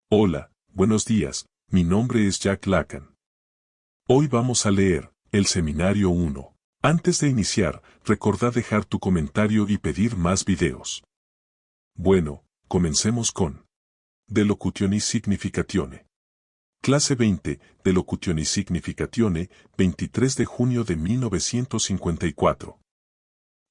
Hola, buenos días, mi nombre es Jack Lacan. Hoy vamos a leer el Seminario 1. Antes de iniciar, recordá dejar tu comentario y pedir más videos. Bueno, comencemos con Delocutioni Significatione. Clase 20, Delocutioni Significatione, 23 de junio de 1954.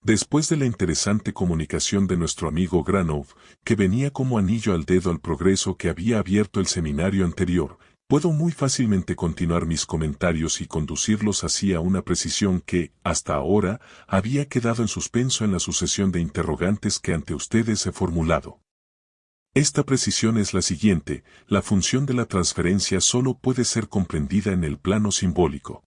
Después de la interesante comunicación de nuestro amigo Granov, que venía como anillo al dedo al progreso que había abierto el seminario anterior, puedo muy fácilmente continuar mis comentarios y conducirlos hacia una precisión que, hasta ahora, había quedado en suspenso en la sucesión de interrogantes que ante ustedes he formulado. Esta precisión es la siguiente: la función de la transferencia solo puede ser comprendida en el plano simbólico.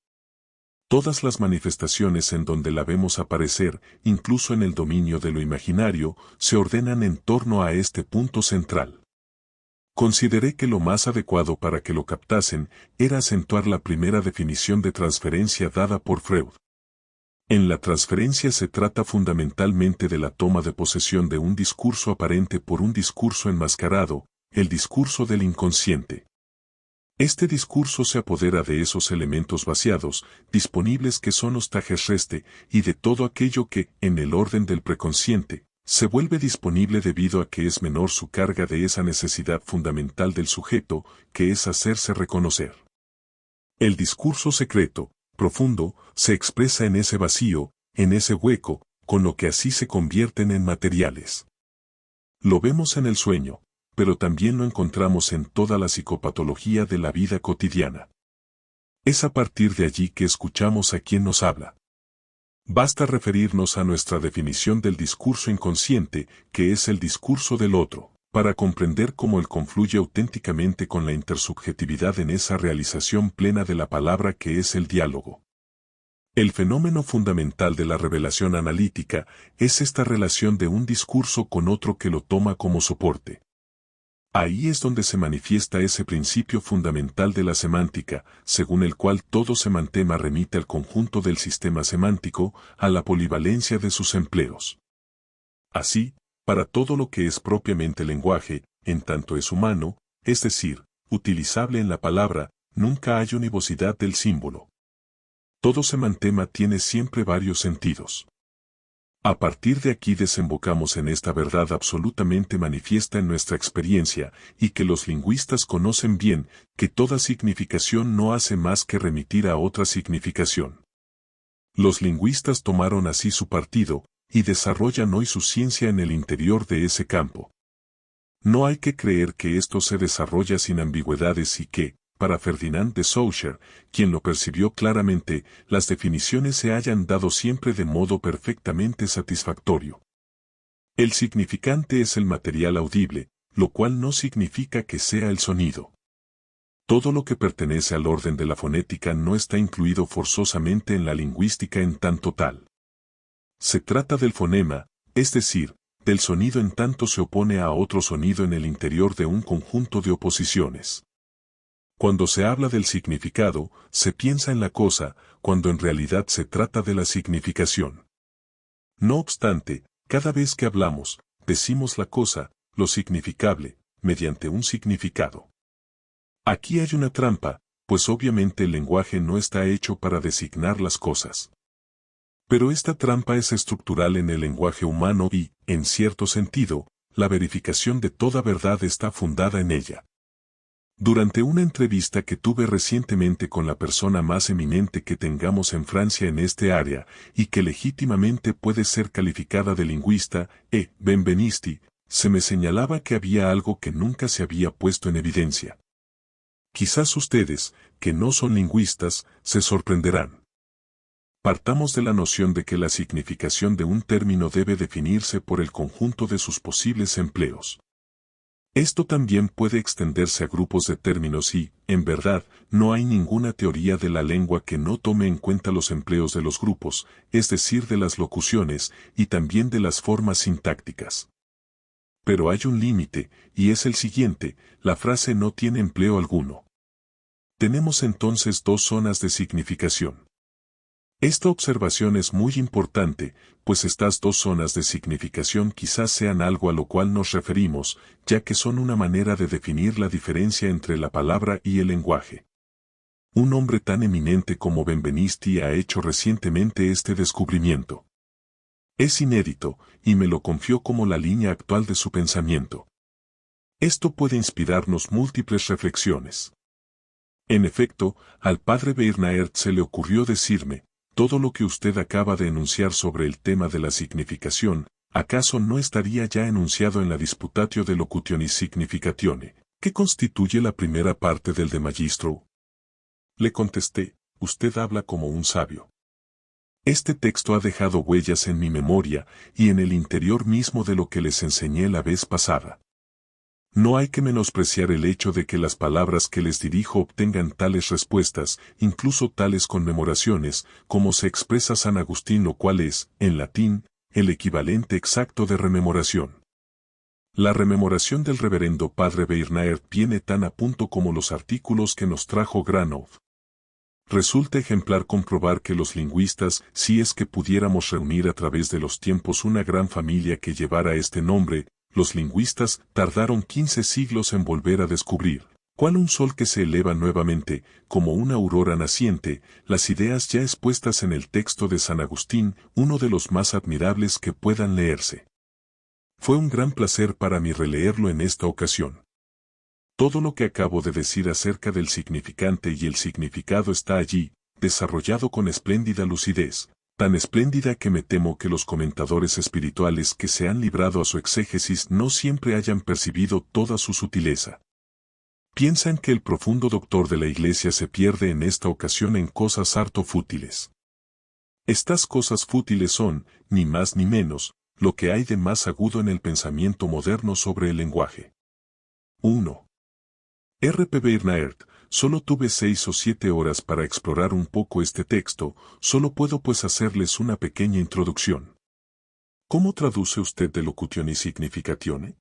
Todas las manifestaciones en donde la vemos aparecer, incluso en el dominio de lo imaginario, se ordenan en torno a este punto central. Consideré que lo más adecuado para que lo captasen era acentuar la primera definición de transferencia dada por Freud. En la transferencia se trata fundamentalmente de la toma de posesión de un discurso aparente por un discurso enmascarado, el discurso del inconsciente. Este discurso se apodera de esos elementos vaciados, disponibles que son los tajes-reste, y de todo aquello que, en el orden del preconsciente, se vuelve disponible debido a que es menor su carga de esa necesidad fundamental del sujeto, que es hacerse reconocer. El discurso secreto, profundo, se expresa en ese vacío, en ese hueco, con lo que así se convierten en materiales. Lo vemos en el sueño, pero también lo encontramos en toda la psicopatología de la vida cotidiana. Es a partir de allí que escuchamos a quien nos habla. Basta referirnos a nuestra definición del discurso inconsciente, que es el discurso del otro, para comprender cómo él confluye auténticamente con la intersubjetividad en esa realización plena de la palabra que es el diálogo. El fenómeno fundamental de la revelación analítica es esta relación de un discurso con otro que lo toma como soporte. Ahí es donde se manifiesta ese principio fundamental de la semántica, según el cual todo semantema remite al conjunto del sistema semántico, a la polivalencia de sus empleos. Así, para todo lo que es propiamente lenguaje, en tanto es humano, es decir, utilizable en la palabra, nunca hay univocidad del símbolo. Todo semantema tiene siempre varios sentidos. A partir de aquí desembocamos en esta verdad absolutamente manifiesta en nuestra experiencia, y que los lingüistas conocen bien, que toda significación no hace más que remitir a otra significación. Los lingüistas tomaron así su partido, y desarrollan hoy su ciencia en el interior de ese campo. No hay que creer que esto se desarrolla sin ambigüedades y que, para Ferdinand de Saussure, quien lo percibió claramente, las definiciones se hayan dado siempre de modo perfectamente satisfactorio. El significante es el material audible, lo cual no significa que sea el sonido. Todo lo que pertenece al orden de la fonética no está incluido forzosamente en la lingüística en tanto tal. Se trata del fonema, es decir, del sonido en tanto se opone a otro sonido en el interior de un conjunto de oposiciones. Cuando se habla del significado, se piensa en la cosa, cuando en realidad se trata de la significación. No obstante, cada vez que hablamos, decimos la cosa, lo significable, mediante un significado. Aquí hay una trampa, pues obviamente el lenguaje no está hecho para designar las cosas. Pero esta trampa es estructural en el lenguaje humano y, en cierto sentido, la verificación de toda verdad está fundada en ella. Durante una entrevista que tuve recientemente con la persona más eminente que tengamos en Francia en este área, y que legítimamente puede ser calificada de lingüista, Benvenisti, se me señalaba que había algo que nunca se había puesto en evidencia. Quizás ustedes, que no son lingüistas, se sorprenderán. Partamos de la noción de que la significación de un término debe definirse por el conjunto de sus posibles empleos. Esto también puede extenderse a grupos de términos y, en verdad, no hay ninguna teoría de la lengua que no tome en cuenta los empleos de los grupos, es decir, de las locuciones, y también de las formas sintácticas. Pero hay un límite, y es el siguiente: la frase no tiene empleo alguno. Tenemos entonces dos zonas de significación. Esta observación es muy importante, pues estas dos zonas de significación quizás sean algo a lo cual nos referimos, ya que son una manera de definir la diferencia entre la palabra y el lenguaje. Un hombre tan eminente como Benvenisti ha hecho recientemente este descubrimiento. Es inédito, y me lo confió como la línea actual de su pensamiento. Esto puede inspirarnos múltiples reflexiones. En efecto, al padre Bernard se le ocurrió decirme, todo lo que usted acaba de enunciar sobre el tema de la significación, ¿acaso no estaría ya enunciado en la Disputatio de Locutionis Significatione, que constituye la primera parte del De Magistro? Le contesté, usted habla como un sabio. Este texto ha dejado huellas en mi memoria y en el interior mismo de lo que les enseñé la vez pasada. No hay que menospreciar el hecho de que las palabras que les dirijo obtengan tales respuestas, incluso tales conmemoraciones, como se expresa San Agustín, lo cual es, en latín, el equivalente exacto de rememoración. La rememoración del reverendo padre Bernard viene tan a punto como los artículos que nos trajo Granov. Resulta ejemplar comprobar que los lingüistas, si es que pudiéramos reunir a través de los tiempos una gran familia que llevara este nombre, los lingüistas tardaron 15 siglos en volver a descubrir, cual un sol que se eleva nuevamente, como una aurora naciente, las ideas ya expuestas en el texto de San Agustín, uno de los más admirables que puedan leerse. Fue un gran placer para mí releerlo en esta ocasión. Todo lo que acabo de decir acerca del significante y el significado está allí, desarrollado con espléndida lucidez, tan espléndida que me temo que los comentadores espirituales que se han librado a su exégesis no siempre hayan percibido toda su sutileza. Piensan que el profundo doctor de la Iglesia se pierde en esta ocasión en cosas harto fútiles. Estas cosas fútiles son, ni más ni menos, lo que hay de más agudo en el pensamiento moderno sobre el lenguaje. 1. R.P. Bernard, solo tuve 6 o 7 horas para explorar un poco este texto, solo puedo pues hacerles una pequeña introducción. ¿Cómo traduce usted de Locutionis Significatione?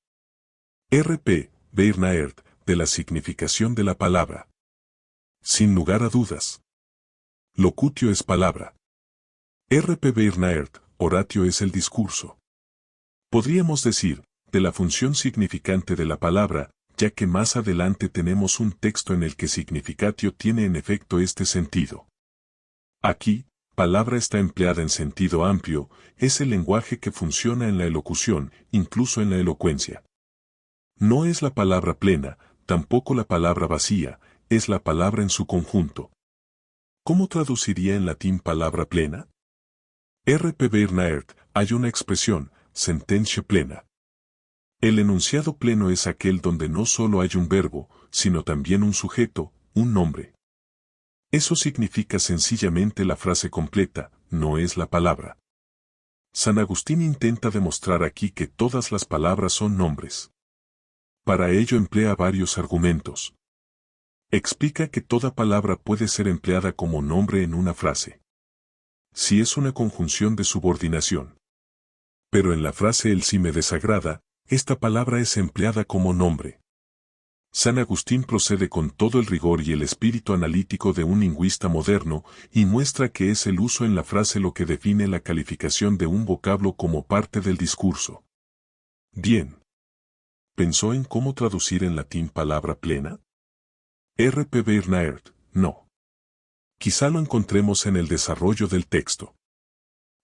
R.P. Bernard, de la significación de la palabra. Sin lugar a dudas. Locutio es palabra. R.P. Bernard, oratio es el discurso. Podríamos decir, de la función significante de la palabra, ya que más adelante tenemos un texto en el que significatio tiene en efecto este sentido. Aquí, palabra está empleada en sentido amplio, es el lenguaje que funciona en la elocución, incluso en la elocuencia. No es la palabra plena, tampoco la palabra vacía, es la palabra en su conjunto. ¿Cómo traduciría en latín palabra plena? R.P. Bernard, hay una expresión, sententia plena. El enunciado pleno es aquel donde no solo hay un verbo, sino también un sujeto, un nombre. Eso significa sencillamente la frase completa, no es la palabra. San Agustín intenta demostrar aquí que todas las palabras son nombres. Para ello emplea varios argumentos. Explica que toda palabra puede ser empleada como nombre en una frase. Si es una conjunción de subordinación. Pero en la frase el sí me desagrada, esta palabra es empleada como nombre. San Agustín procede con todo el rigor y el espíritu analítico de un lingüista moderno y muestra que es el uso en la frase lo que define la calificación de un vocablo como parte del discurso. Bien. ¿Pensó en cómo traducir en latín palabra plena? R.P. Bernard, no. Quizá lo encontremos en el desarrollo del texto.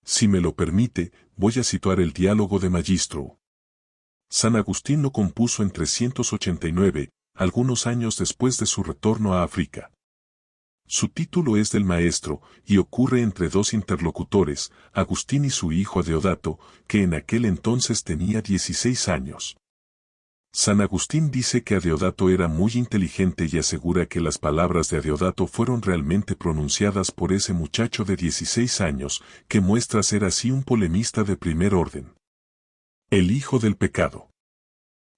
Si me lo permite, voy a situar el diálogo de Magistro. San Agustín lo compuso en 389, algunos años después de su retorno a África. Su título es del maestro, y ocurre entre dos interlocutores, Agustín y su hijo Adeodato, que en aquel entonces tenía 16 años. San Agustín dice que Adeodato era muy inteligente y asegura que las palabras de Adeodato fueron realmente pronunciadas por ese muchacho de 16 años, que muestra ser así un polemista de primer orden. El hijo del pecado.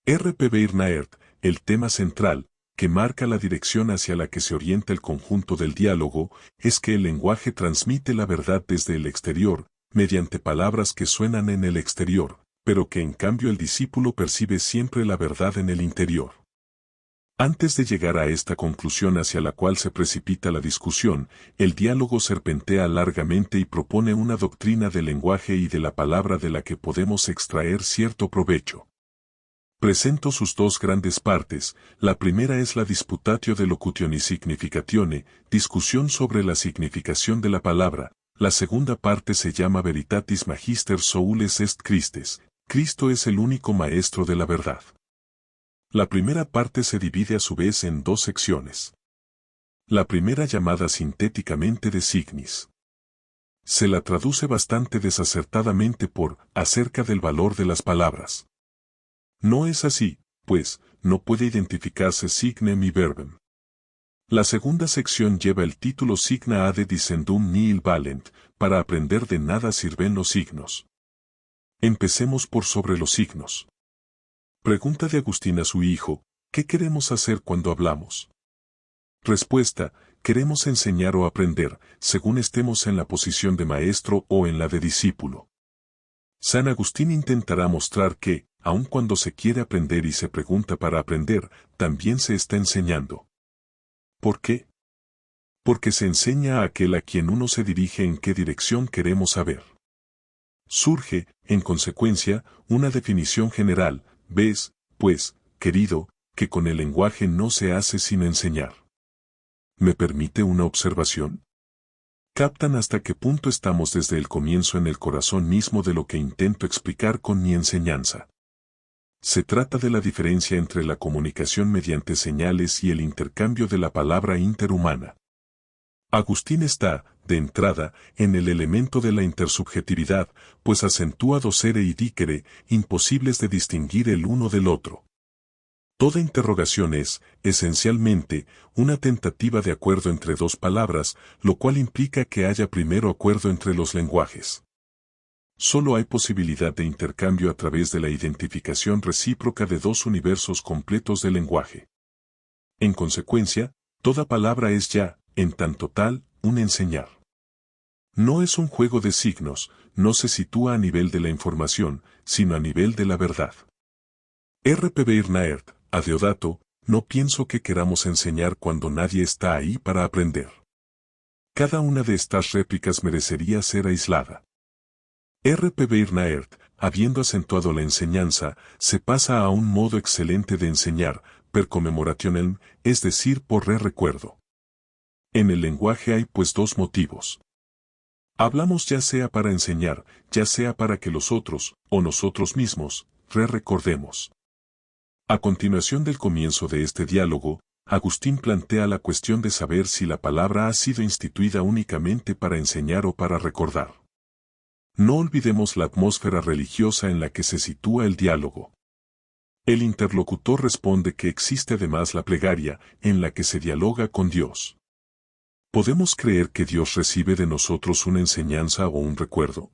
R.P. Bernard, el tema central, que marca la dirección hacia la que se orienta el conjunto del diálogo, es que el lenguaje transmite la verdad desde el exterior, mediante palabras que suenan en el exterior, pero que en cambio el discípulo percibe siempre la verdad en el interior. Antes de llegar a esta conclusión hacia la cual se precipita la discusión, el diálogo serpentea largamente y propone una doctrina del lenguaje y de la palabra de la que podemos extraer cierto provecho. Presento sus dos grandes partes. La primera es la Disputatio de Locutione Significatione, discusión sobre la significación de la palabra. La segunda parte se llama Veritatis Magister Soules est Christes. Cristo es el único maestro de la verdad. La primera parte se divide a su vez en dos secciones. La primera llamada sintéticamente de signis. Se la traduce bastante desacertadamente por acerca del valor de las palabras. No es así, pues, no puede identificarse signem y verbem. La segunda sección lleva el título Signa ad dicendum nihil valent, para aprender de nada sirven los signos. Empecemos por sobre los signos. Pregunta de Agustín a su hijo, ¿qué queremos hacer cuando hablamos? Respuesta, queremos enseñar o aprender, según estemos en la posición de maestro o en la de discípulo. San Agustín intentará mostrar que, aun cuando se quiere aprender y se pregunta para aprender, también se está enseñando. ¿Por qué? Porque se enseña a aquel a quien uno se dirige en qué dirección queremos saber. Surge, en consecuencia, una definición general. Ves, pues, querido, que con el lenguaje no se hace sino enseñar. ¿Me permite una observación? ¿Captan hasta qué punto estamos desde el comienzo en el corazón mismo de lo que intento explicar con mi enseñanza? Se trata de la diferencia entre la comunicación mediante señales y el intercambio de la palabra interhumana. Agustín está, de entrada, en el elemento de la intersubjetividad, pues acentúa docere y dicere, imposibles de distinguir el uno del otro. Toda interrogación es, esencialmente, una tentativa de acuerdo entre dos palabras, lo cual implica que haya primero acuerdo entre los lenguajes. Solo hay posibilidad de intercambio a través de la identificación recíproca de dos universos completos de lenguaje. En consecuencia, toda palabra es ya, en tanto tal, un enseñar. No es un juego de signos, no se sitúa a nivel de la información, sino a nivel de la verdad. R.P. Byrnaert, a Deodato, no pienso que queramos enseñar cuando nadie está ahí para aprender. Cada una de estas réplicas merecería ser aislada. R.P. Byrnaert, habiendo acentuado la enseñanza, se pasa a un modo excelente de enseñar, per commemorationem, es decir, por recuerdo. En el lenguaje hay pues dos motivos. Hablamos ya sea para enseñar, ya sea para que los otros, o nosotros mismos, recordemos. A continuación del comienzo de este diálogo, Agustín plantea la cuestión de saber si la palabra ha sido instituida únicamente para enseñar o para recordar. No olvidemos la atmósfera religiosa en la que se sitúa el diálogo. El interlocutor responde que existe además la plegaria, en la que se dialoga con Dios. ¿Podemos creer que Dios recibe de nosotros una enseñanza o un recuerdo?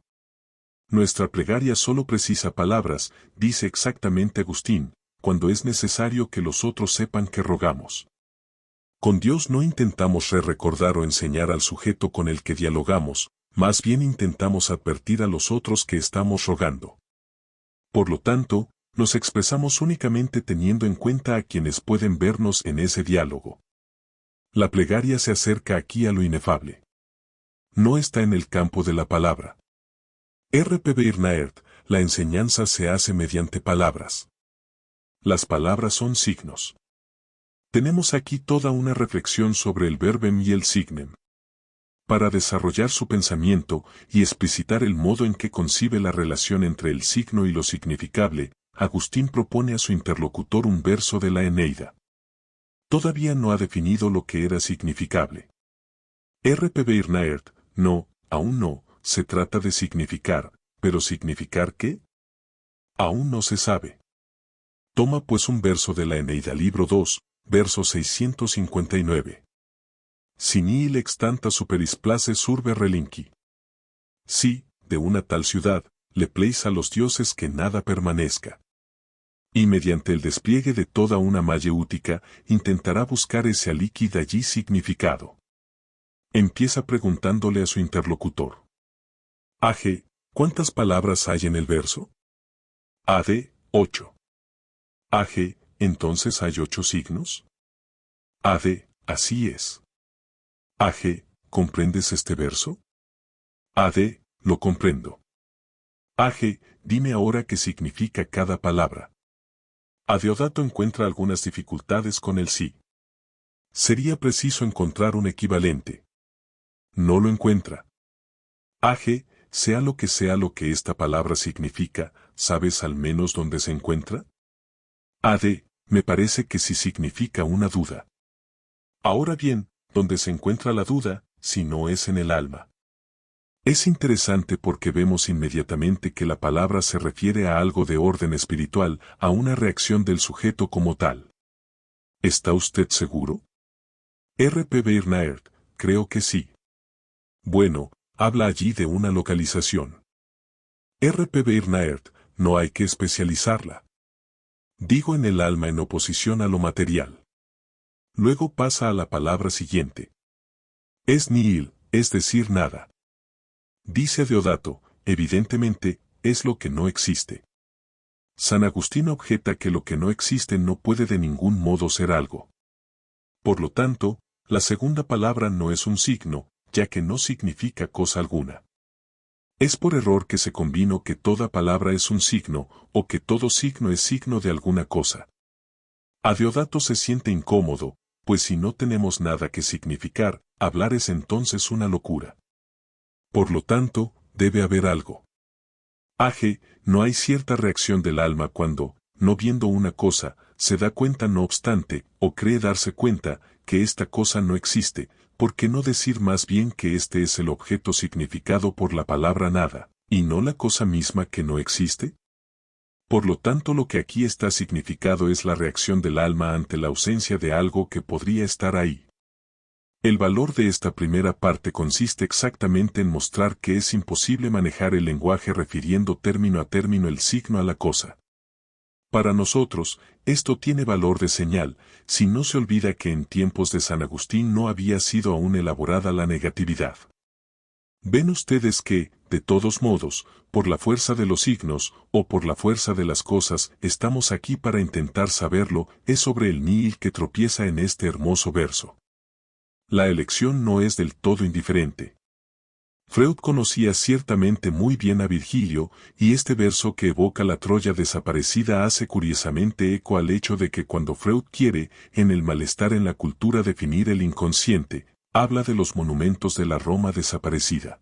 Nuestra plegaria solo precisa palabras, dice exactamente Agustín, cuando es necesario que los otros sepan que rogamos. Con Dios no intentamos recordar o enseñar al sujeto con el que dialogamos, más bien intentamos advertir a los otros que estamos rogando. Por lo tanto, nos expresamos únicamente teniendo en cuenta a quienes pueden vernos en ese diálogo. La plegaria se acerca aquí a lo inefable. No está en el campo de la palabra. R.P. Byrnaert, la enseñanza se hace mediante palabras. Las palabras son signos. Tenemos aquí toda una reflexión sobre el verbum y el signem. Para desarrollar su pensamiento y explicitar el modo en que concibe la relación entre el signo y lo significable, Agustín propone a su interlocutor un verso de la Eneida. Todavía no ha definido lo que era significable. R.P. Byrnaert, no, aún no, se trata de significar, pero ¿significar qué? Aún no se sabe. Toma pues un verso de la Eneida libro 2, verso 659. Si nihil extanta superis places urbe relinqui. Sí, de una tal ciudad, le pleis a los dioses que nada permanezca. Y mediante el despliegue de toda una mayéutica, intentará buscar ese aliqui de allí significado. Empieza preguntándole a su interlocutor. A.G., ¿cuántas palabras hay en el verso? A.D., 8. A.G., ¿entonces hay 8 signos? Ade, así es. Age, ¿comprendes este verso? Ade, lo comprendo. Age, dime ahora qué significa cada palabra. Adeodato encuentra algunas dificultades con el sí. Sería preciso encontrar un equivalente. No lo encuentra. Age, sea lo que esta palabra significa, ¿sabes al menos dónde se encuentra? Ade, me parece que sí significa una duda. Ahora bien, ¿dónde se encuentra la duda, si no es en el alma? Es interesante porque vemos inmediatamente que la palabra se refiere a algo de orden espiritual, a una reacción del sujeto como tal. ¿Está usted seguro? R.P. Bernard, creo que sí. Bueno, habla allí de una localización. R.P. Bernard, no hay que especializarla. Digo en el alma en oposición a lo material. Luego pasa a la palabra siguiente. Es nihil, es decir, nada. Dice Deodato, evidentemente, es lo que no existe. San Agustín objeta que lo que no existe no puede de ningún modo ser algo. Por lo tanto, la segunda palabra no es un signo, ya que no significa cosa alguna. Es por error que se combinó que toda palabra es un signo, o que todo signo es signo de alguna cosa. A Deodato se siente incómodo, pues si no tenemos nada que significar, hablar es entonces una locura. Por lo tanto, debe haber algo. Age, no hay cierta reacción del alma cuando, no viendo una cosa, se da cuenta no obstante, o cree darse cuenta, que esta cosa no existe, ¿por qué no decir más bien que este es el objeto significado por la palabra nada, y no la cosa misma que no existe? Por lo tanto, lo que aquí está significado es la reacción del alma ante la ausencia de algo que podría estar ahí. El valor de esta primera parte consiste exactamente en mostrar que es imposible manejar el lenguaje refiriendo término a término el signo a la cosa. Para nosotros, esto tiene valor de señal, si no se olvida que en tiempos de San Agustín no había sido aún elaborada la negatividad. Ven ustedes que, de todos modos, por la fuerza de los signos, o por la fuerza de las cosas, estamos aquí para intentar saberlo, es sobre el nihil que tropieza en este hermoso verso. La elección no es del todo indiferente. Freud conocía ciertamente muy bien a Virgilio, y este verso que evoca la Troya desaparecida hace curiosamente eco al hecho de que cuando Freud quiere, en el malestar en la cultura definir el inconsciente, habla de los monumentos de la Roma desaparecida.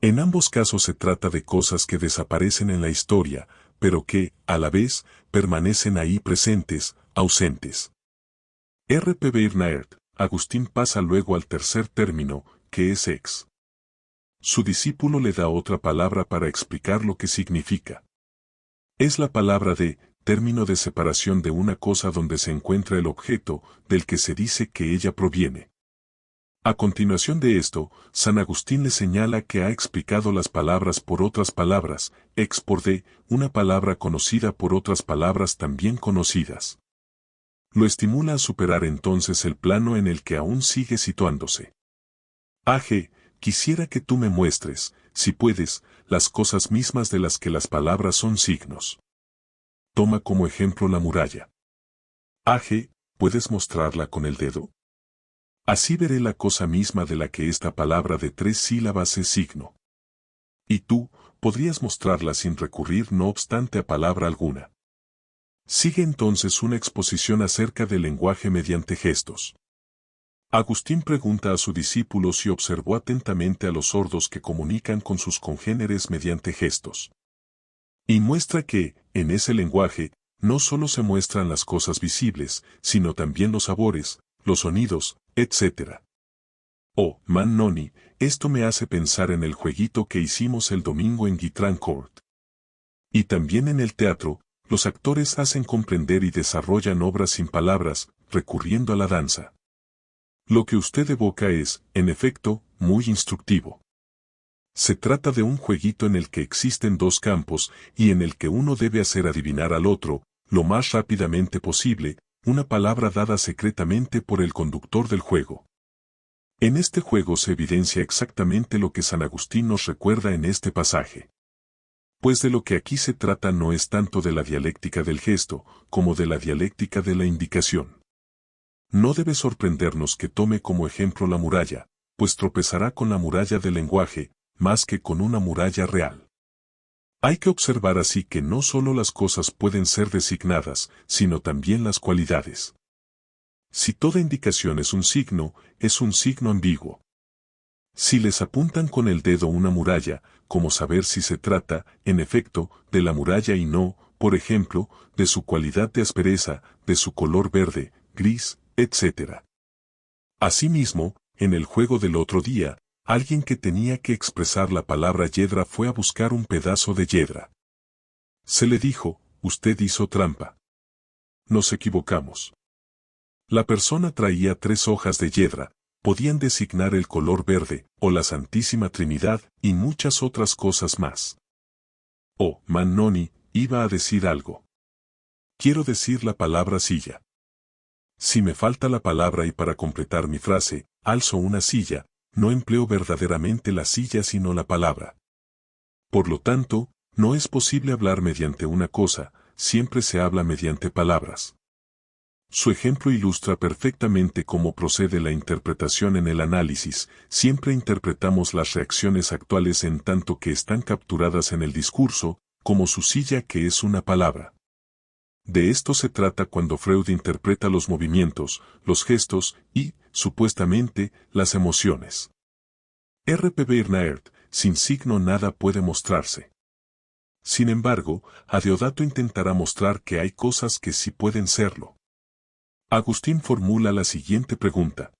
En ambos casos se trata de cosas que desaparecen en la historia, pero que, a la vez, permanecen ahí presentes, ausentes. R.P. Bernard, Agustín pasa luego al tercer término, que es ex. Su discípulo le da otra palabra para explicar lo que significa. Es la palabra de, término de separación de una cosa donde se encuentra el objeto, del que se dice que ella proviene. A continuación de esto, San Agustín le señala que ha explicado las palabras por otras palabras, ex por de, una palabra conocida por otras palabras también conocidas. Lo estimula a superar entonces el plano en el que aún sigue situándose. Age, quisiera que tú me muestres, si puedes, las cosas mismas de las que las palabras son signos. Toma como ejemplo la muralla. Age, ¿puedes mostrarla con el dedo? Así veré la cosa misma de la que esta palabra de 3 sílabas es signo. Y tú, podrías mostrarla sin recurrir no obstante a palabra alguna. Sigue entonces una exposición acerca del lenguaje mediante gestos. Agustín pregunta a su discípulo si observó atentamente a los sordos que comunican con sus congéneres mediante gestos. Y muestra que, en ese lenguaje, no solo se muestran las cosas visibles, sino también los sabores, los sonidos, etc. Oh, man noni, esto me hace pensar en el jueguito que hicimos el domingo en Guitran Court. Y también en el teatro, los actores hacen comprender y desarrollan obras sin palabras, recurriendo a la danza. Lo que usted evoca es, en efecto, muy instructivo. Se trata de un jueguito en el que existen dos campos y en el que uno debe hacer adivinar al otro, lo más rápidamente posible, una palabra dada secretamente por el conductor del juego. En este juego se evidencia exactamente lo que San Agustín nos recuerda en este pasaje. Pues de lo que aquí se trata no es tanto de la dialéctica del gesto, como de la dialéctica de la indicación. No debe sorprendernos que tome como ejemplo la muralla, pues tropezará con la muralla del lenguaje, más que con una muralla real. Hay que observar así que no solo las cosas pueden ser designadas, sino también las cualidades. Si toda indicación es un signo ambiguo. Si les apuntan con el dedo una muralla, ¿cómo saber si se trata, en efecto, de la muralla y no, por ejemplo, de su cualidad de aspereza, de su color verde, gris, etc.? Asimismo, en el juego del otro día, alguien que tenía que expresar la palabra yedra fue a buscar un pedazo de yedra. Se le dijo, usted hizo trampa. Nos equivocamos. La persona traía 3 hojas de yedra, podían designar el color verde, o la Santísima Trinidad, y muchas otras cosas más. Oh, Mannoni, iba a decir algo. Quiero decir la palabra silla. Si me falta la palabra y para completar mi frase, alzo una silla, no empleo verdaderamente la silla sino la palabra. Por lo tanto, no es posible hablar mediante una cosa, siempre se habla mediante palabras. Su ejemplo ilustra perfectamente cómo procede la interpretación en el análisis, siempre interpretamos las reacciones actuales en tanto que están capturadas en el discurso, como su silla que es una palabra. De esto se trata cuando Freud interpreta los movimientos, los gestos y, supuestamente, las emociones. R.P. Bernard, sin signo nada puede mostrarse. Sin embargo, Adeodato intentará mostrar que hay cosas que sí pueden serlo. Agustín formula la siguiente pregunta.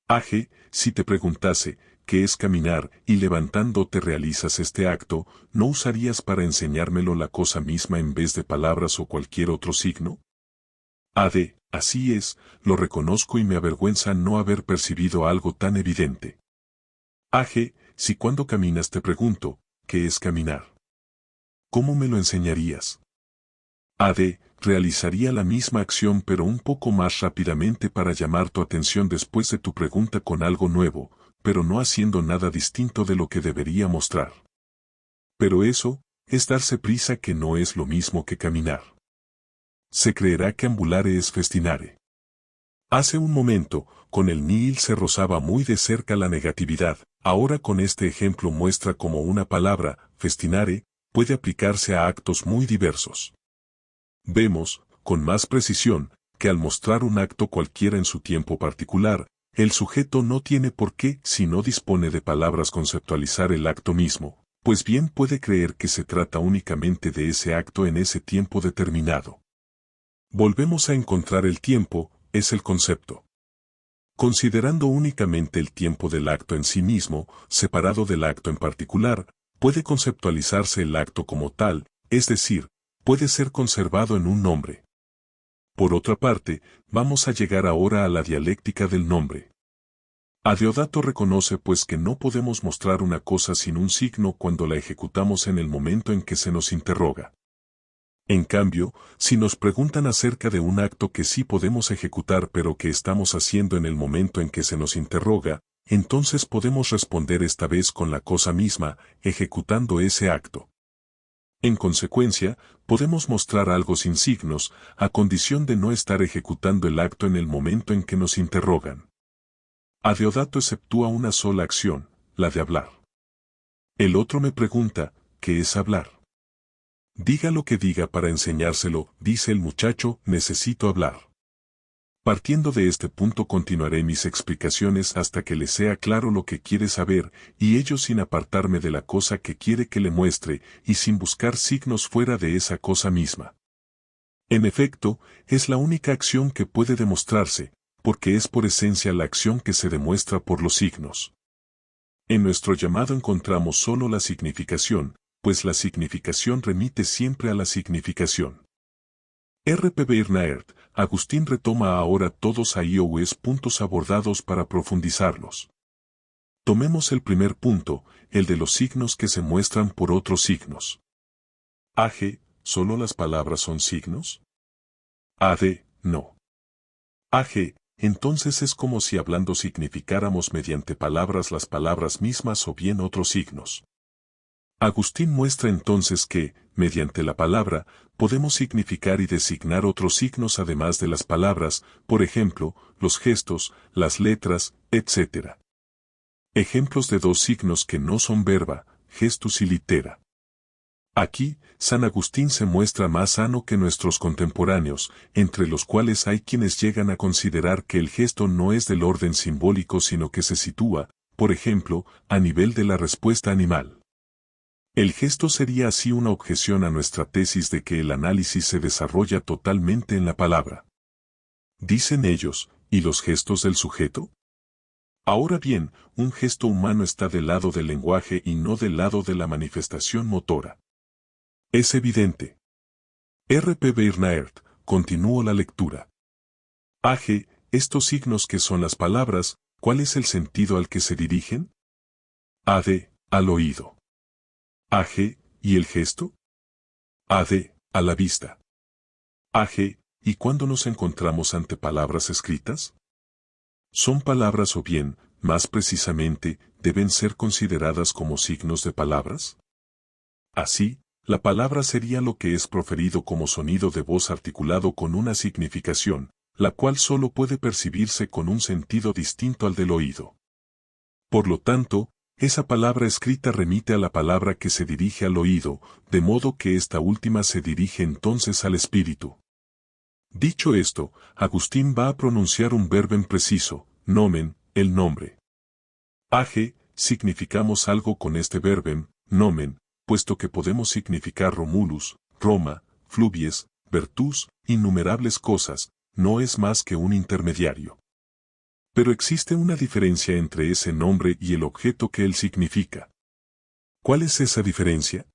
Age, si te preguntase, ¿qué es caminar? Y levantándote realizas este acto, ¿no usarías para enseñármelo la cosa misma en vez de palabras o cualquier otro signo? Ade, así es, lo reconozco y me avergüenza no haber percibido algo tan evidente. Age, si cuando caminas te pregunto, ¿qué es caminar? ¿Cómo me lo enseñarías? Ade, realizaría la misma acción pero un poco más rápidamente para llamar tu atención después de tu pregunta con algo nuevo, pero no haciendo nada distinto de lo que debería mostrar. Pero eso, es darse prisa que no es lo mismo que caminar. Se creerá que ambulare es festinare. Hace un momento, con el nihil se rozaba muy de cerca la negatividad, ahora con este ejemplo muestra cómo una palabra, festinare, puede aplicarse a actos muy diversos. Vemos, con más precisión, que al mostrar un acto cualquiera en su tiempo particular, el sujeto no tiene por qué, si no dispone de palabras, conceptualizar el acto mismo, pues bien puede creer que se trata únicamente de ese acto en ese tiempo determinado. Volvemos a encontrar el tiempo, es el concepto. Considerando únicamente el tiempo del acto en sí mismo, separado del acto en particular, puede conceptualizarse el acto como tal, es decir, puede ser conservado en un nombre. Por otra parte, vamos a llegar ahora a la dialéctica del nombre. Adeodato reconoce pues que no podemos mostrar una cosa sin un signo cuando la ejecutamos en el momento en que se nos interroga. En cambio, si nos preguntan acerca de un acto que sí podemos ejecutar pero que estamos haciendo en el momento en que se nos interroga, entonces podemos responder esta vez con la cosa misma, ejecutando ese acto. En consecuencia, podemos mostrar algo sin signos, a condición de no estar ejecutando el acto en el momento en que nos interrogan. Adeodato exceptúa una sola acción, la de hablar. El otro me pregunta, ¿qué es hablar? Diga lo que diga para enseñárselo, dice el muchacho, necesito hablar. Partiendo de este punto continuaré mis explicaciones hasta que le sea claro lo que quiere saber, y ello sin apartarme de la cosa que quiere que le muestre, y sin buscar signos fuera de esa cosa misma. En efecto, es la única acción que puede demostrarse, porque es por esencia la acción que se demuestra por los signos. En nuestro llamado encontramos solo la significación, pues la significación remite siempre a la significación. R.P. Bernard, Agustín retoma ahora todos los puntos abordados para profundizarlos. Tomemos el primer punto, el de los signos que se muestran por otros signos. Age, ¿solo las palabras son signos? Ade, no. Age, entonces es como si hablando significáramos mediante palabras las palabras mismas o bien otros signos. Agustín muestra entonces que, mediante la palabra, podemos significar y designar otros signos además de las palabras, por ejemplo, los gestos, las letras, etc. Ejemplos de dos signos que no son verba, gestus y litera. Aquí, San Agustín se muestra más sano que nuestros contemporáneos, entre los cuales hay quienes llegan a considerar que el gesto no es del orden simbólico sino que se sitúa, por ejemplo, a nivel de la respuesta animal. El gesto sería así una objeción a nuestra tesis de que el análisis se desarrolla totalmente en la palabra. Dicen ellos, ¿y los gestos del sujeto? Ahora bien, un gesto humano está del lado del lenguaje y no del lado de la manifestación motora. Es evidente. R.P. Bernard, continúo la lectura. A.G., estos signos que son las palabras, ¿cuál es el sentido al que se dirigen? A.D., al oído. A.G., ¿y el gesto? A.D., a la vista. A.G., ¿y cuándo nos encontramos ante palabras escritas? Son palabras o bien, más precisamente, deben ser consideradas como signos de palabras. Así, la palabra sería lo que es proferido como sonido de voz articulado con una significación, la cual solo puede percibirse con un sentido distinto al del oído. Por lo tanto, esa palabra escrita remite a la palabra que se dirige al oído, de modo que esta última se dirige entonces al espíritu. Dicho esto, Agustín va a pronunciar un verbo preciso, nomen, el nombre. Age, significamos algo con este verbo, nomen, puesto que podemos significar Romulus, Roma, Fluvies, Virtus, innumerables cosas, no es más que un intermediario. Pero existe una diferencia entre ese nombre y el objeto que él significa. ¿Cuál es esa diferencia?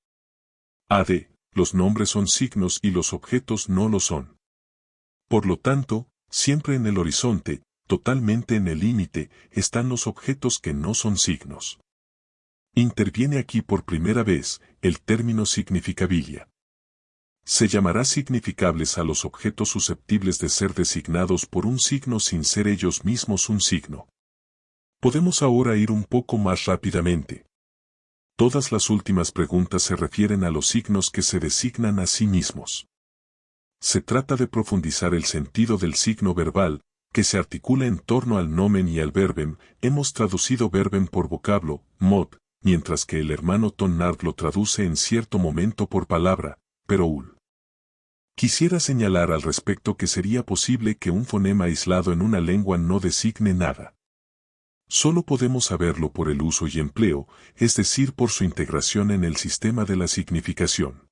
A.D., los nombres son signos y los objetos no lo son. Por lo tanto, siempre en el horizonte, totalmente en el límite, están los objetos que no son signos. Interviene aquí por primera vez el término significabilia. Se llamará significables a los objetos susceptibles de ser designados por un signo sin ser ellos mismos un signo. Podemos ahora ir un poco más rápidamente. Todas las últimas preguntas se refieren a los signos que se designan a sí mismos. Se trata de profundizar el sentido del signo verbal, que se articula en torno al nomen y al verbem. Hemos traducido verbem por vocablo, mod, mientras que el hermano Tonnard lo traduce en cierto momento por palabra, peroul. Quisiera señalar al respecto que sería posible que un fonema aislado en una lengua no designe nada. Solo podemos saberlo por el uso y empleo, es decir, por su integración en el sistema de la significación.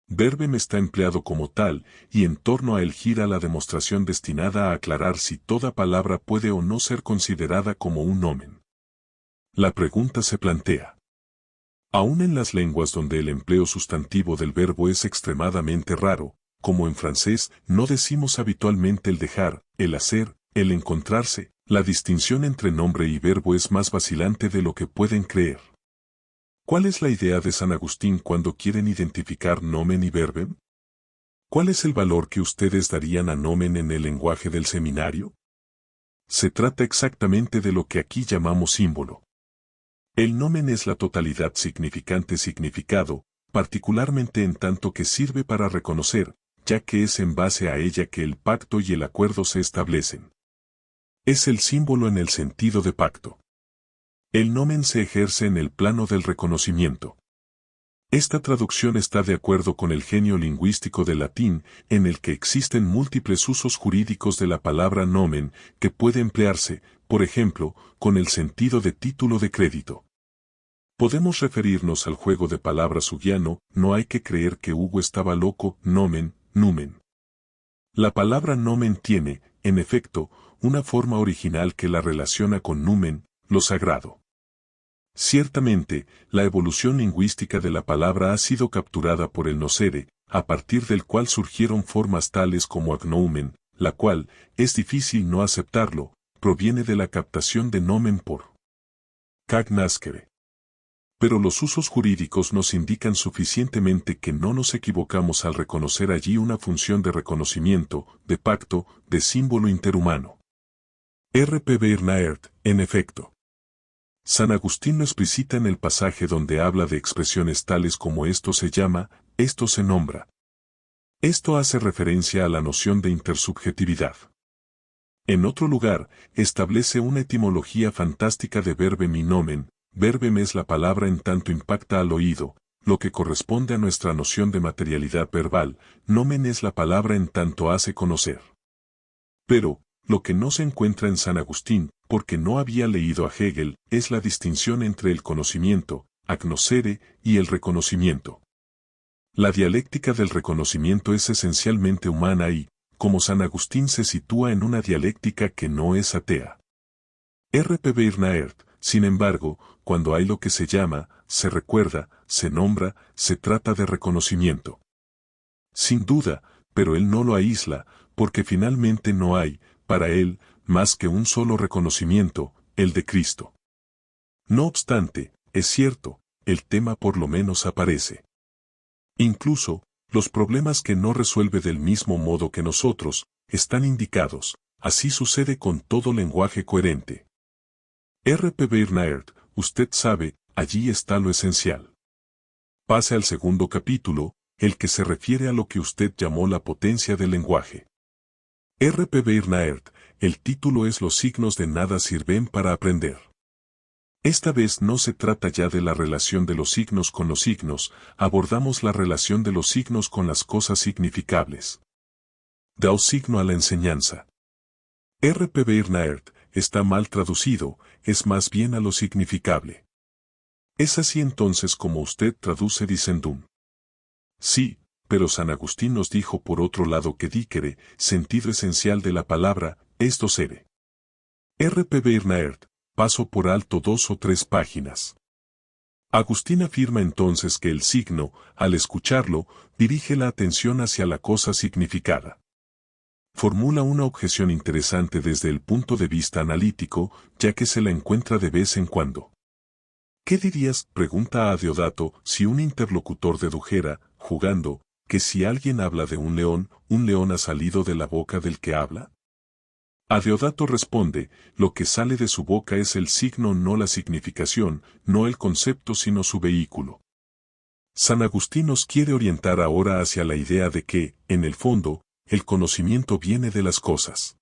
Verbem está empleado como tal, y en torno a él gira la demostración destinada a aclarar si toda palabra puede o no ser considerada como un nomen. La pregunta se plantea. Aún en las lenguas donde el empleo sustantivo del verbo es extremadamente raro, como en francés, no decimos habitualmente el dejar, el hacer, el encontrarse, la distinción entre nombre y verbo es más vacilante de lo que pueden creer. ¿Cuál es la idea de San Agustín cuando quieren identificar nomen y verbem? ¿Cuál es el valor que ustedes darían a nomen en el lenguaje del seminario? Se trata exactamente de lo que aquí llamamos símbolo. El nomen es la totalidad significante-significado, particularmente en tanto que sirve para reconocer, ya que es en base a ella que el pacto y el acuerdo se establecen. Es el símbolo en el sentido de pacto. El nomen se ejerce en el plano del reconocimiento. Esta traducción está de acuerdo con el genio lingüístico del latín, en el que existen múltiples usos jurídicos de la palabra nomen, que puede emplearse, por ejemplo, con el sentido de título de crédito. Podemos referirnos al juego de palabras huguiano, no hay que creer que Hugo estaba loco, nomen, numen. La palabra nomen tiene, en efecto, una forma original que la relaciona con numen, lo sagrado. Ciertamente, la evolución lingüística de la palabra ha sido capturada por el nocere, a partir del cual surgieron formas tales como agnoumen, la cual, es difícil no aceptarlo, proviene de la captación de nomen por cagnascere. Pero los usos jurídicos nos indican suficientemente que no nos equivocamos al reconocer allí una función de reconocimiento, de pacto, de símbolo interhumano. R.P. Bernard, en efecto. San Agustín lo explicita en el pasaje donde habla de expresiones tales como esto se llama esto se nombra. Esto hace referencia a la noción de intersubjetividad. En otro lugar, establece una etimología fantástica de verbem y nomen. Verbem es la palabra en tanto impacta al oído, lo que corresponde a nuestra noción de materialidad verbal. Nomen es la palabra en tanto hace conocer. Pero, lo que no se encuentra en San Agustín, porque no había leído a Hegel, es la distinción entre el conocimiento, agnosere, y el reconocimiento. La dialéctica del reconocimiento es esencialmente humana y, como San Agustín, se sitúa en una dialéctica que no es atea. R. P. Byrnaert, sin embargo, cuando hay lo que se llama, se recuerda, se nombra, se trata de reconocimiento. Sin duda, pero él no lo aísla, porque finalmente no hay, para él, más que un solo reconocimiento, el de Cristo. No obstante, es cierto, el tema por lo menos aparece. Incluso, los problemas que no resuelve del mismo modo que nosotros, están indicados, así sucede con todo lenguaje coherente. R. P. Byrnaert, usted sabe, allí está lo esencial. Pase al segundo capítulo, el que se refiere a lo que usted llamó la potencia del lenguaje. R. P. Byrnaert, el título es Los signos de nada sirven para aprender. Esta vez no se trata ya de la relación de los signos con los signos, abordamos la relación de los signos con las cosas significables. Da signo a la enseñanza. R. P. Byrnaert, está mal traducido, es más bien a lo significable. Es así entonces como usted traduce dicendum. Sí, pero San Agustín nos dijo por otro lado que dicere, sentido esencial de la palabra, es docere. R. P. Byrnaert, paso por alto 2 o 3 páginas. Agustín afirma entonces que el signo, al escucharlo, dirige la atención hacia la cosa significada. Formula una objeción interesante desde el punto de vista analítico, ya que se la encuentra de vez en cuando. ¿Qué dirías?, pregunta a Deodato, si un interlocutor dedujera, jugando, que si alguien habla de un león ha salido de la boca del que habla? A Deodato responde, lo que sale de su boca es el signo, no la significación, no el concepto sino su vehículo. San Agustín nos quiere orientar ahora hacia la idea de que, en el fondo, el conocimiento viene de las cosas.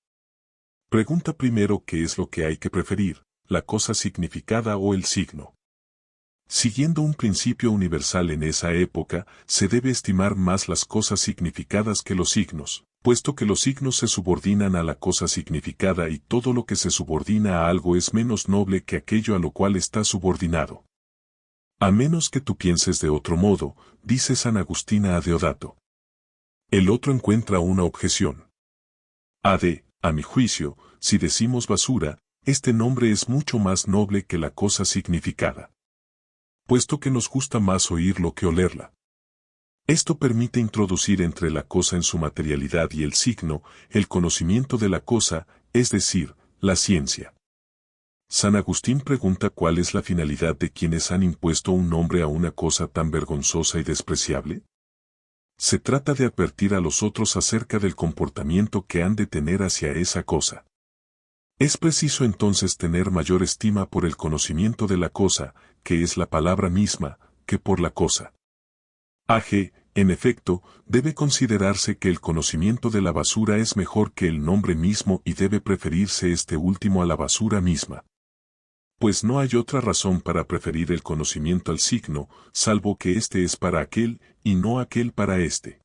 Pregunta primero qué es lo que hay que preferir, la cosa significada o el signo. Siguiendo un principio universal en esa época, se debe estimar más las cosas significadas que los signos, puesto que los signos se subordinan a la cosa significada y todo lo que se subordina a algo es menos noble que aquello a lo cual está subordinado. A menos que tú pienses de otro modo, dice San Agustín a Deodato. El otro encuentra una objeción. A mi juicio, si decimos basura, este nombre es mucho más noble que la cosa significada, puesto que nos gusta más oírlo que olerla. Esto permite introducir entre la cosa en su materialidad y el signo, el conocimiento de la cosa, es decir, la ciencia. San Agustín pregunta cuál es la finalidad de quienes han impuesto un nombre a una cosa tan vergonzosa y despreciable. Se trata de advertir a los otros acerca del comportamiento que han de tener hacia esa cosa. Es preciso entonces tener mayor estima por el conocimiento de la cosa, que es la palabra misma, que por la cosa. En efecto, debe considerarse que el conocimiento de la basura es mejor que el nombre mismo y debe preferirse este último a la basura misma. Pues no hay otra razón para preferir el conocimiento al signo, salvo que éste es para aquel, y no aquel para éste.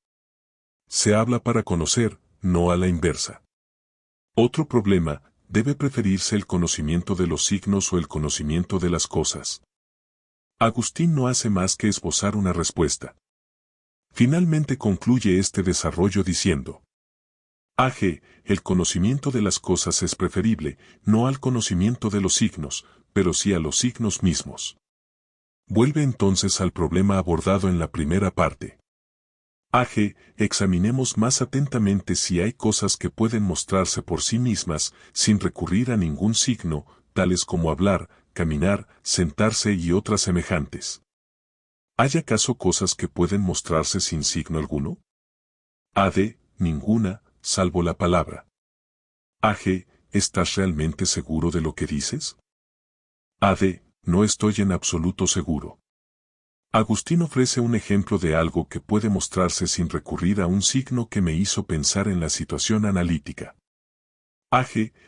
Se habla para conocer, no a la inversa. Otro problema, ¿debe preferirse el conocimiento de los signos o el conocimiento de las cosas? Agustín no hace más que esbozar una respuesta. Finalmente concluye este desarrollo diciendo: el conocimiento de las cosas es preferible, no al conocimiento de los signos, pero sí a los signos mismos. Vuelve entonces al problema abordado en la primera parte. Examinemos más atentamente si hay cosas que pueden mostrarse por sí mismas, sin recurrir a ningún signo, tales como hablar, caminar, sentarse y otras semejantes. ¿Hay acaso cosas que pueden mostrarse sin signo alguno? Ninguna, salvo la palabra. ¿Estás realmente seguro de lo que dices? No estoy en absoluto seguro. Agustín ofrece un ejemplo de algo que puede mostrarse sin recurrir a un signo que me hizo pensar en la situación analítica.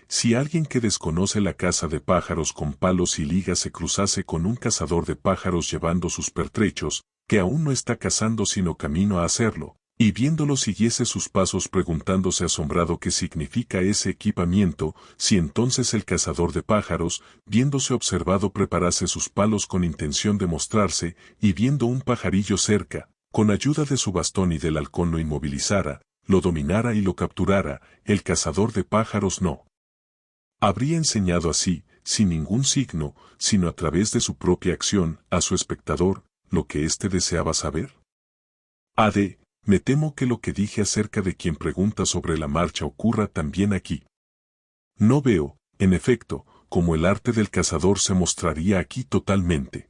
Si alguien que desconoce la caza de pájaros con palos y ligas se cruzase con un cazador de pájaros llevando sus pertrechos, que aún no está cazando sino camino a hacerlo, y viéndolo siguiese sus pasos preguntándose asombrado qué significa ese equipamiento, si entonces el cazador de pájaros, viéndose observado preparase sus palos con intención de mostrarse, y viendo un pajarillo cerca, con ayuda de su bastón y del halcón lo inmovilizara, lo dominara y lo capturara, el cazador de pájaros no habría enseñado así, sin ningún signo, sino a través de su propia acción, a su espectador, lo que éste deseaba saber. Me temo que lo que dije acerca de quien pregunta sobre la marcha ocurra también aquí. No veo, en efecto, cómo el arte del cazador se mostraría aquí totalmente.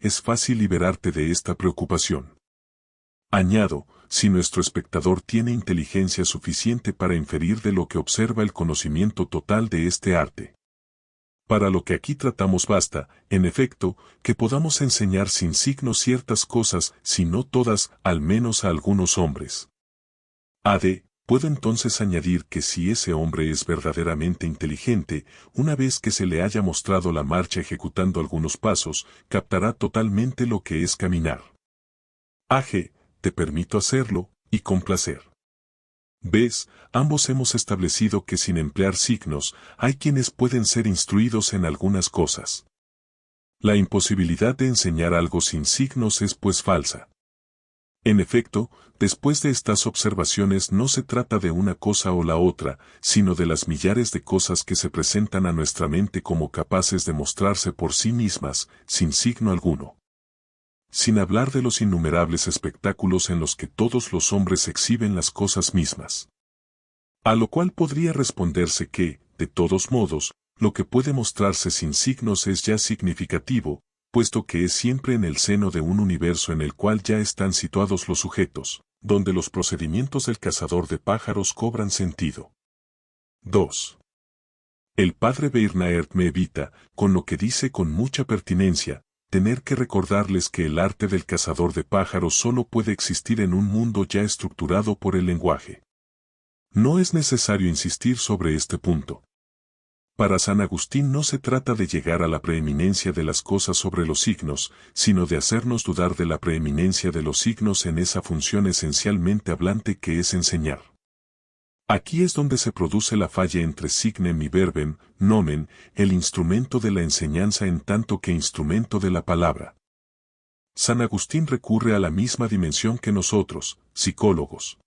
Es fácil liberarte de esta preocupación. Añado, si nuestro espectador tiene inteligencia suficiente para inferir de lo que observa el conocimiento total de este arte. Para lo que aquí tratamos basta, en efecto, que podamos enseñar sin signos ciertas cosas, si no todas, al menos a algunos hombres. Puedo entonces añadir que si ese hombre es verdaderamente inteligente, una vez que se le haya mostrado la marcha ejecutando algunos pasos, captará totalmente lo que es caminar. Te permito hacerlo, y con placer. ¿Ves? Ambos hemos establecido que sin emplear signos, hay quienes pueden ser instruidos en algunas cosas. La imposibilidad de enseñar algo sin signos es pues falsa. En efecto, después de estas observaciones no se trata de una cosa o la otra, sino de las millares de cosas que se presentan a nuestra mente como capaces de mostrarse por sí mismas, sin signo alguno. Sin hablar de los innumerables espectáculos en los que todos los hombres exhiben las cosas mismas. A lo cual podría responderse que, de todos modos, lo que puede mostrarse sin signos es ya significativo, puesto que es siempre en el seno de un universo en el cual ya están situados los sujetos, donde los procedimientos del cazador de pájaros cobran sentido. 2. El padre Bernard me evita, con lo que dice con mucha pertinencia, tener que recordarles que el arte del cazador de pájaros solo puede existir en un mundo ya estructurado por el lenguaje. No es necesario insistir sobre este punto. Para San Agustín no se trata de llegar a la preeminencia de las cosas sobre los signos, sino de hacernos dudar de la preeminencia de los signos en esa función esencialmente hablante que es enseñar. Aquí es donde se produce la falla entre signem y verbem, nomen, el instrumento de la enseñanza en tanto que instrumento de la palabra. San Agustín recurre a la misma dimensión que nosotros, psicólogos.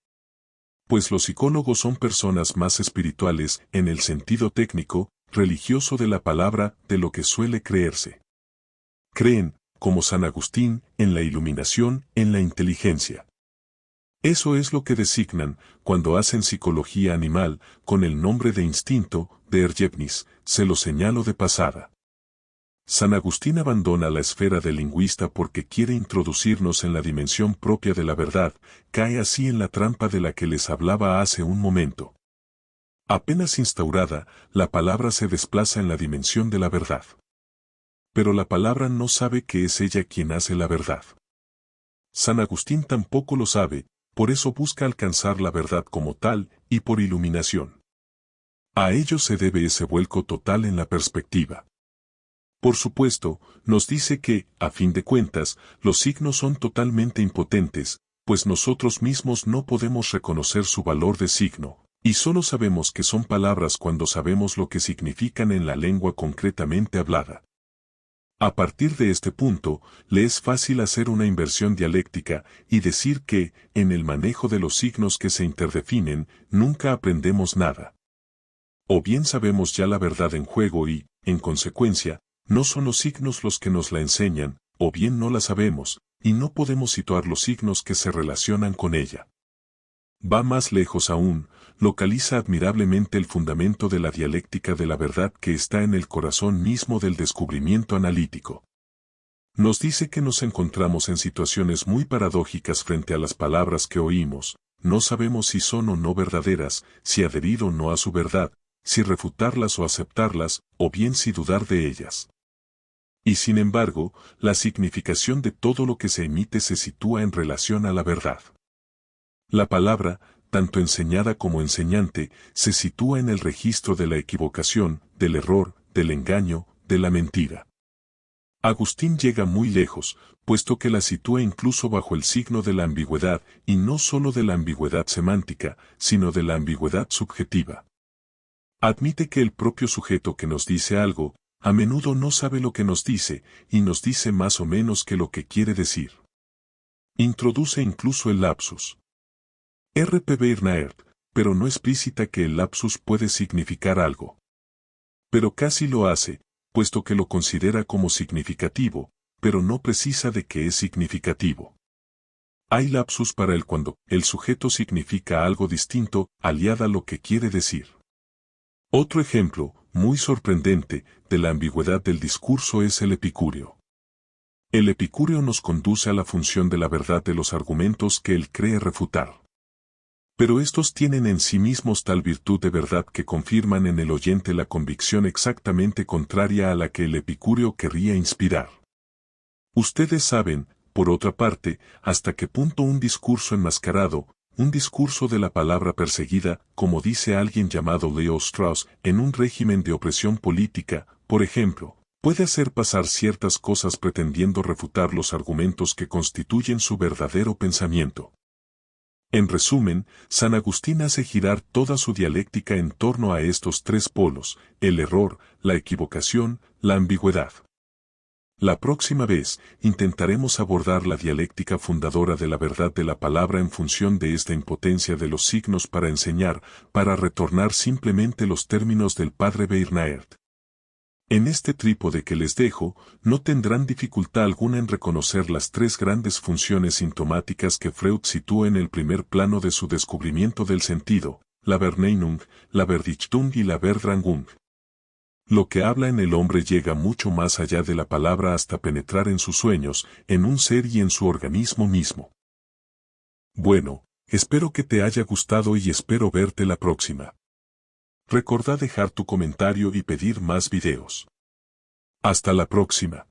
Pues los psicólogos son personas más espirituales, en el sentido técnico, religioso de la palabra, de lo que suele creerse. Creen, como San Agustín, en la iluminación, en la inteligencia. Eso es lo que designan, cuando hacen psicología animal, con el nombre de instinto, de Ergebnis, se lo señalo de pasada. San Agustín abandona la esfera del lingüista porque quiere introducirnos en la dimensión propia de la verdad, cae así en la trampa de la que les hablaba hace un momento. Apenas instaurada, la palabra se desplaza en la dimensión de la verdad. Pero la palabra no sabe que es ella quien hace la verdad. San Agustín tampoco lo sabe, por eso busca alcanzar la verdad como tal, y por iluminación. A ello se debe ese vuelco total en la perspectiva. Por supuesto, nos dice que, a fin de cuentas, los signos son totalmente impotentes, pues nosotros mismos no podemos reconocer su valor de signo, y solo sabemos que son palabras cuando sabemos lo que significan en la lengua concretamente hablada. A partir de este punto, le es fácil hacer una inversión dialéctica y decir que, en el manejo de los signos que se interdefinen, nunca aprendemos nada. O bien sabemos ya la verdad en juego y, en consecuencia, no son los signos los que nos la enseñan, o bien no la sabemos, y no podemos situar los signos que se relacionan con ella. Va más lejos aún, localiza admirablemente el fundamento de la dialéctica de la verdad que está en el corazón mismo del descubrimiento analítico. Nos dice que nos encontramos en situaciones muy paradójicas frente a las palabras que oímos, no sabemos si son o no verdaderas, si adherir o no a su verdad, si refutarlas o aceptarlas, o bien si dudar de ellas. Y sin embargo, la significación de todo lo que se emite se sitúa en relación a la verdad. La palabra, tanto enseñada como enseñante, se sitúa en el registro de la equivocación, del error, del engaño, de la mentira. Agustín llega muy lejos, puesto que la sitúa incluso bajo el signo de la ambigüedad, y no solo de la ambigüedad semántica, sino de la ambigüedad subjetiva. Admite que el propio sujeto que nos dice algo, a menudo no sabe lo que nos dice, y nos dice más o menos que lo que quiere decir. Introduce incluso el lapsus. R.P. Byrnaert, pero no explícita que el lapsus puede significar algo. Pero casi lo hace, puesto que lo considera como significativo, pero no precisa de que es significativo. Hay lapsus para el cuando el sujeto significa algo distinto, aliada a lo que quiere decir. Otro ejemplo, muy sorprendente, de la ambigüedad del discurso es el epicúreo. El epicúreo nos conduce a la función de la verdad de los argumentos que él cree refutar. Pero estos tienen en sí mismos tal virtud de verdad que confirman en el oyente la convicción exactamente contraria a la que el epicúreo querría inspirar. Ustedes saben, por otra parte, hasta qué punto un discurso enmascarado, un discurso de la palabra perseguida, como dice alguien llamado Leo Strauss, en un régimen de opresión política, por ejemplo, puede hacer pasar ciertas cosas pretendiendo refutar los argumentos que constituyen su verdadero pensamiento. En resumen, San Agustín hace girar toda su dialéctica en torno a estos tres polos, el error, la equivocación, la ambigüedad. La próxima vez, intentaremos abordar la dialéctica fundadora de la verdad de la palabra en función de esta impotencia de los signos para enseñar, para retornar simplemente los términos del padre Byrnaert. En este trípode que les dejo, no tendrán dificultad alguna en reconocer las tres grandes funciones sintomáticas que Freud sitúa en el primer plano de su descubrimiento del sentido, la Verneinung, la Verdichtung y la Verdrangung. Lo que habla en el hombre llega mucho más allá de la palabra hasta penetrar en sus sueños, en un ser y en su organismo mismo. Bueno, espero que te haya gustado y espero verte la próxima. Recordá dejar tu comentario y pedir más videos. Hasta la próxima.